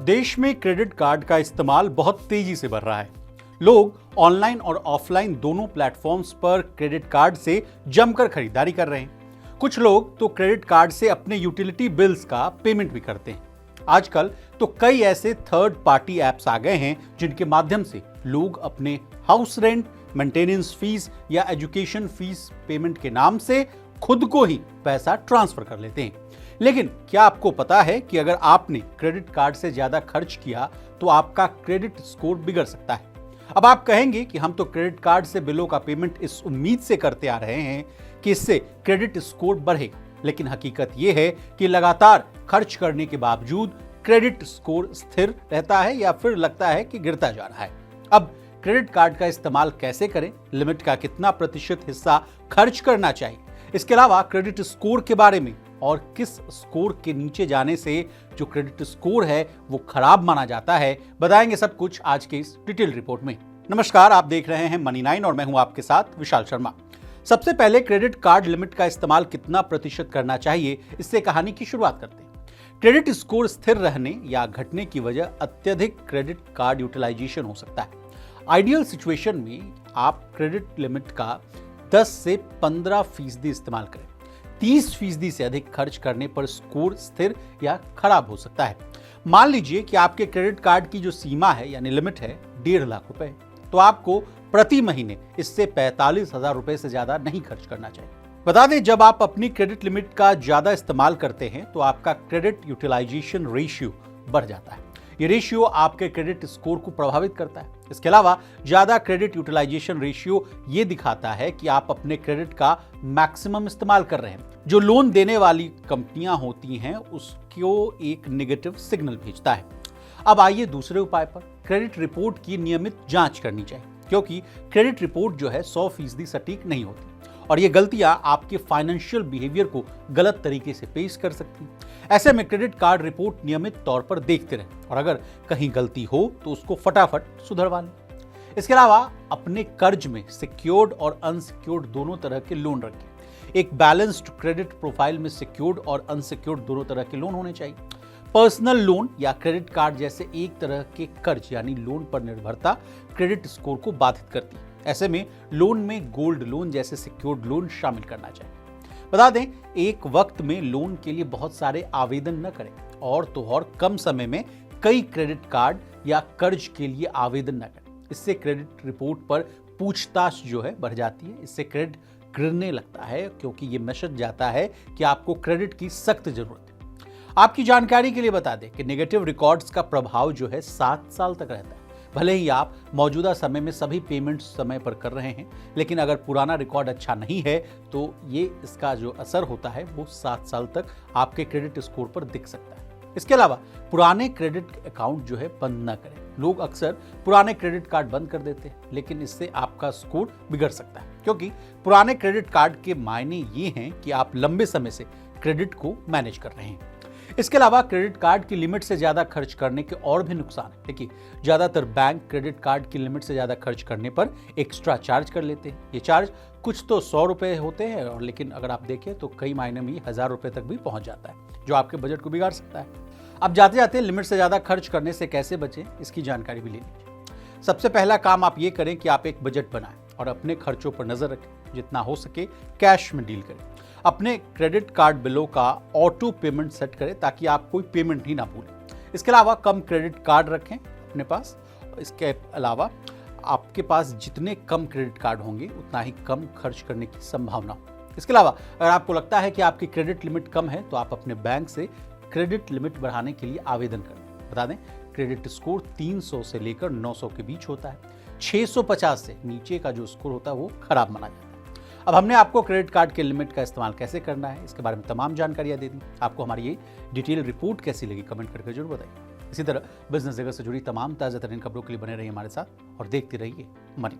देश में credit card का इस्तेमाल बहुत तेजी से बढ़ रहा है। लोग ऑनलाइन और ऑफलाइन दोनों प्लेटफॉर्म्स पर क्रेडिट कार्ड से जमकर खरीदारी कर रहे हैं। कुछ लोग तो क्रेडिट कार्ड से अपने यूटिलिटी बिल्स का पेमेंट भी करते हैं। आजकल तो कई ऐसे थर्ड पार्टी ऐप्स आ गए हैं जिनके माध्यम से लोग अपने हाउस रेंट, मेंटेनेंस फीस या एजुकेशन फीस पेमेंट के नाम से खुद को ही पैसा ट्रांसफर कर लेते हैं। लेकिन क्या आपको पता है कि अगर आपने क्रेडिट कार्ड से ज्यादा खर्च किया तो आपका क्रेडिट स्कोर बिगड़ सकता है। अब आप कहेंगे कि हम तो क्रेडिट कार्ड से बिलों का पेमेंट इस उम्मीद से करते आ रहे हैं कि इससे क्रेडिट स्कोर बढ़ेगा, लेकिन हकीकत यह है कि लगातार खर्च करने के बावजूद क्रेडिट स्कोर स्थिर रहता है या फिर लगता है कि गिरता जा रहा है। अब क्रेडिट कार्ड का इस्तेमाल कैसे करें, लिमिट का कितना प्रतिशत हिस्सा खर्च करना चाहिए, इसके अलावा क्रेडिट स्कोर के बारे में और किस स्कोर के नीचे जाने से जो क्रेडिट स्कोर है वो खराब माना जाता है, बताएंगे सब कुछ आज के इस डिटेल रिपोर्ट में। नमस्कार, आप देख रहे हैं मनी 9 और मैं हूं आपके साथ विशाल शर्मा। सबसे पहले क्रेडिट कार्ड लिमिट का इस्तेमाल कितना प्रतिशत करना चाहिए, इससे कहानी की शुरुआत करते हैं। क्रेडिट स्कोर स्थिर रहने या घटने की वजह अत्यधिक क्रेडिट कार्ड यूटिलाइजेशन हो सकता है। आइडियल सिचुएशन में आप क्रेडिट लिमिट का 10 से 15% इस्तेमाल करें। 30% से अधिक खर्च करने पर स्कोर स्थिर या खराब हो सकता है। मान लीजिए कि आपके क्रेडिट कार्ड की जो सीमा है यानी लिमिट है 1.5 लाख रुपए, तो आपको प्रति महीने इससे 45,000 रुपए से ज्यादा नहीं खर्च करना चाहिए। बता दें, जब आप अपनी क्रेडिट लिमिट का ज्यादा इस्तेमाल करते हैं तो आपका क्रेडिट यूटिलाइजेशन रेशियो बढ़ जाता है। ये रेशियो आपके क्रेडिट स्कोर को प्रभावित करता है। इसके अलावा ज्यादा क्रेडिट यूटिलाइजेशन रेशियो ये दिखाता है कि आप अपने क्रेडिट का मैक्सिमम इस्तेमाल कर रहे हैं। जो लोन देने वाली कंपनियां होती हैं उसको एक नेगेटिव सिग्नल भेजता है। अब आइए दूसरे उपाय पर। क्रेडिट रिपोर्ट की नियमित जांच करनी चाहिए, क्योंकि क्रेडिट रिपोर्ट जो है 100% सटीक नहीं होती और ये गलतियां आपके फाइनेंशियल बिहेवियर को गलत तरीके से पेश कर सकती हैं। ऐसे में क्रेडिट कार्ड रिपोर्ट नियमित तौर पर देखते रहें और अगर कहीं गलती हो तो उसको फटाफट सुधरवा लें। इसके अलावा अपने कर्ज में सिक्योर्ड और अनसिक्योर्ड दोनों तरह के लोन रखें। एक बैलेंस्ड क्रेडिट प्रोफाइल में सिक्योर्ड और अनसिक्योर्ड दोनों तरह के लोन होने चाहिए। पर्सनल लोन या क्रेडिट कार्ड जैसे एक तरह के कर्ज यानी लोन पर निर्भरता क्रेडिट स्कोर को बाधित करती है। ऐसे में लोन में गोल्ड लोन जैसे सिक्योर्ड लोन शामिल करना चाहिए। बता दें, एक वक्त में लोन के लिए बहुत सारे आवेदन न करें और तो और कम समय में कई क्रेडिट कार्ड या कर्ज के लिए आवेदन न करें। इससे क्रेडिट रिपोर्ट पर पूछताछ जो है बढ़ जाती है। इससे क्रेडिट गिरने लगता है, क्योंकि ये मैसेज जाता है कि आपको क्रेडिट की सख्त जरूरत है। आपकी जानकारी के लिए बता दें कि नेगेटिव रिकॉर्ड्स का प्रभाव जो है 7 साल तक रहता है। भले ही आप मौजूदा समय में सभी पेमेंट्स समय पर कर रहे हैं, लेकिन अगर पुराना रिकॉर्ड अच्छा नहीं है तो ये इसका जो असर होता है वो 7 साल तक आपके क्रेडिट स्कोर पर दिख सकता है। इसके अलावा पुराने क्रेडिट अकाउंट जो है बंद ना करें। लोग अक्सर पुराने क्रेडिट कार्ड बंद कर देते हैं, लेकिन इससे आपका स्कोर बिगड़ सकता है, क्योंकि पुराने क्रेडिट कार्ड के मायने ये हैं कि आप लंबे समय से क्रेडिट को मैनेज कर रहे हैं। इसके अलावा क्रेडिट कार्ड की लिमिट से ज्यादा खर्च करने के और भी नुकसान है। देखिए, ज्यादातर बैंक क्रेडिट कार्ड की लिमिट से ज्यादा खर्च करने पर एक्स्ट्रा चार्ज कर लेते हैं। ये चार्ज कुछ तो 100 रुपए होते हैं, और लेकिन अगर आप देखें तो कई मायने में 1000 रुपए तक भी पहुंच जाता है, जो आपके बजट को बिगाड़ सकता है। अब जाते जाते लिमिट से ज्यादा खर्च करने से कैसे बचें, इसकी जानकारी भी ले लीजिए। सबसे पहला काम आप ये करें कि आप एक बजट बनाएं और अपने खर्चों पर नजर रखें। जितना हो सके कैश में डील करें। अपने क्रेडिट कार्ड बिलों का ऑटो पेमेंट सेट करें ताकि आप कोई पेमेंट ही ना भूलें। इसके अलावा कम क्रेडिट कार्ड रखें अपने पास। इसके अलावा आपके पास जितने कम क्रेडिट कार्ड होंगे उतना ही कम खर्च करने की संभावना हो। इसके अलावा अगर आपको लगता है कि आपकी क्रेडिट लिमिट कम है तो आप अपने बैंक से क्रेडिट लिमिट बढ़ाने के लिए आवेदन करें। बता दें, क्रेडिट स्कोर 300 से लेकर 900 के बीच होता है। 650 से नीचे का जो स्कोर होता है वो खराब माना जाता है। अब हमने आपको क्रेडिट कार्ड के लिमिट का इस्तेमाल कैसे करना है, इसके बारे में तमाम जानकारियां दे दी। आपको हमारी ये डिटेल रिपोर्ट कैसी लगी, कमेंट करके जरूर बताइए। इसी तरह बिजनेस जगत से जुड़ी तमाम ताजा तरीन खबरों के लिए बने रहिए हमारे साथ और देखते रहिए मनी।